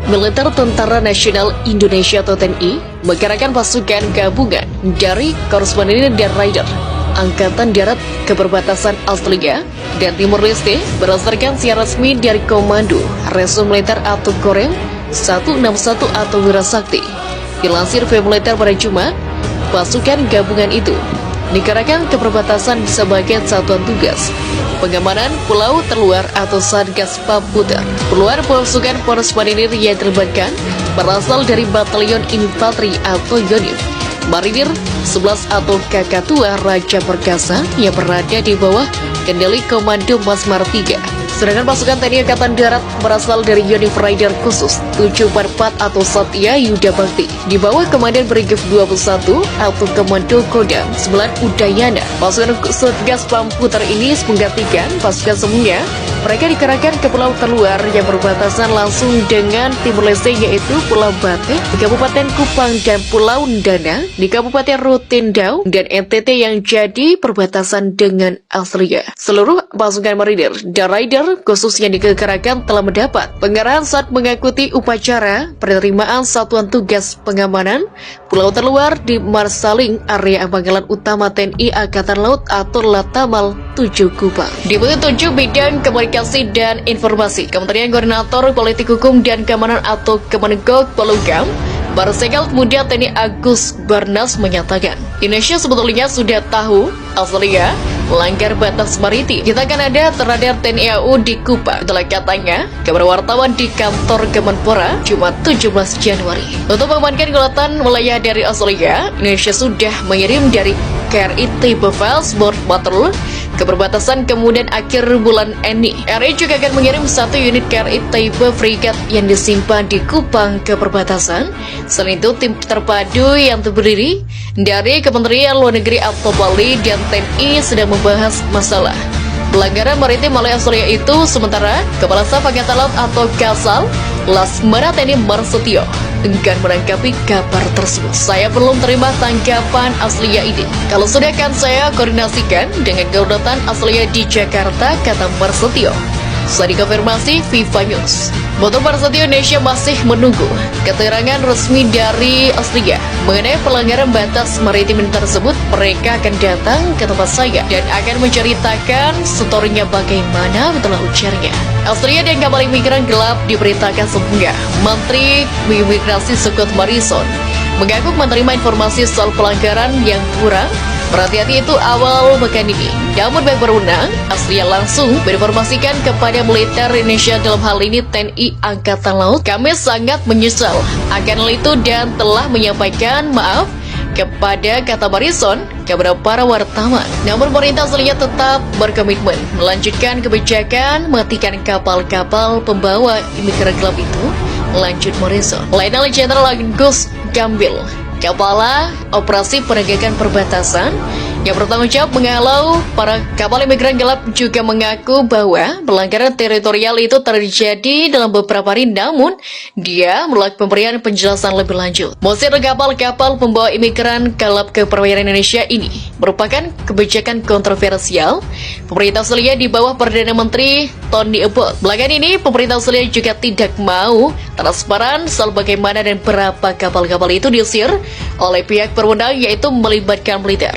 Militer Tentara Nasional Indonesia atau TNI mengerahkan pasukan gabungan dari Korps Marinir dan Raider Angkatan Darat ke perbatasan Australia dan Timur Leste berdasarkan siaran resmi dari Komando Reserse Militer atau Korem 161 atau Wirasakti. Dilansir web militer pada Jumat, pasukan gabungan itu dikerahkan ke perbatasan sebagai satuan tugas pengamanan pulau terluar atau Satgas Paputer. Keluar pasukan Korps Marinir yang terlibatkan berasal dari Batalion Infanteri atau Yonif Marinir 11 atau Kakatua Raja Perkasa yang berada di bawah kendali Komando Masmar 3. Sedangkan pasukan TNI Angkatan Darat berasal dari Yonif Raider Khusus 744 atau Satya Yuda Bakti di bawah Komandan Brigif 21 atau Komando Kodam 9 Udayana. Pasukan Satgas Paputer ini menggantikan pasukan sebelumnya. Mereka dikerahkan ke pulau terluar yang berbatasan langsung dengan Timur Leste, yaitu Pulau Bate di Kabupaten Kupang dan Pulau Ndana di Kabupaten Rotendao dan NTT yang jadi perbatasan dengan Australia. Seluruh pasukan marinir dan Raider khusus yang dikerahkan telah mendapat pengarahan saat mengikuti upacara penerimaan Satuan Tugas Pengamanan Pulau Terluar di Marsaling, area pangkalan utama TNI Angkatan Laut atau Latamal 7 Kupang. Di petunjuk bidang komunikasi dan informasi, Kementerian Koordinator Politik Hukum dan Keamanan atau Kemenko Polhukam, Marsikal Muda TNI Agus Barnas menyatakan, Indonesia sebetulnya sudah tahu Australia melanggar batas maritim. Kita akan ada terhadap TNI AU di Kupang. Itulah katanya kepada wartawan di kantor Kemenpora Jumat 17 Januari. Untuk mengamankan kelautan wilayah dari Australia, Indonesia sudah mengirim dari KRI tipe Felsborg Patrol ke perbatasan, kemudian akhir bulan ini RI juga akan mengirim satu unit KRI tipe Frigat yang disimpan di Kupang ke perbatasan. Selain itu, tim terpadu yang terdiri dari Kementerian Luar Negeri atau Bali dan TNI sedang membahas masalah pelanggaran maritim oleh Australia itu. Sementara Kepala Staf Angkatan Laut atau Kasal Laksamana TNI Marsetio enggan menanggapi kabar tersebut. Saya belum terima tanggapan Australia ini. Kalau sudah akan saya koordinasikan dengan kedaulatan Australia di Jakarta, kata Marsetio. Setelah dikonfirmasi FIFA News, Motor Marsetio, Indonesia masih menunggu keterangan resmi dari Australia mengenai pelanggaran batas maritim tersebut. Mereka akan datang ke tempat saya dan akan menceritakan storynya bagaimana, betulah ujarnya. Australia dan kapal imigran gelap diberitakan sebelumnya. Menteri Imigrasi Scott Morrison mengaku menerima informasi soal pelanggaran yang kurang berhati-hati itu awal pekan ini. Namun baik berwenang, Australia langsung berinformasikan kepada militer Indonesia, dalam hal ini TNI Angkatan Laut. Kami sangat menyesal akan hal itu dan telah menyampaikan maaf kepada, kata Morrison, kepada para wartawan. Namun pemerintah Australia tetap berkomitmen melanjutkan kebijakan mematikan kapal-kapal pembawa imigran gelap itu, lanjut Morrison. Lainnya Jenderal Agus Gambil, Kepala Operasi Penegakan Perbatasan yang bertanggung jawab menghalau para kapal imigran gelap, juga mengaku bahwa pelanggaran teritorial itu terjadi dalam beberapa hari, namun dia menolak pemberian penjelasan lebih lanjut. Mengusir kapal-kapal pembawa imigran gelap ke perairan Indonesia ini merupakan kebijakan kontroversial pemerintah Australia di bawah Perdana Menteri Tony Abbott. Belakangan ini pemerintah Australia juga tidak mau transparan soal bagaimana dan berapa kapal-kapal itu diusir oleh pihak berwenang, yaitu melibatkan militer.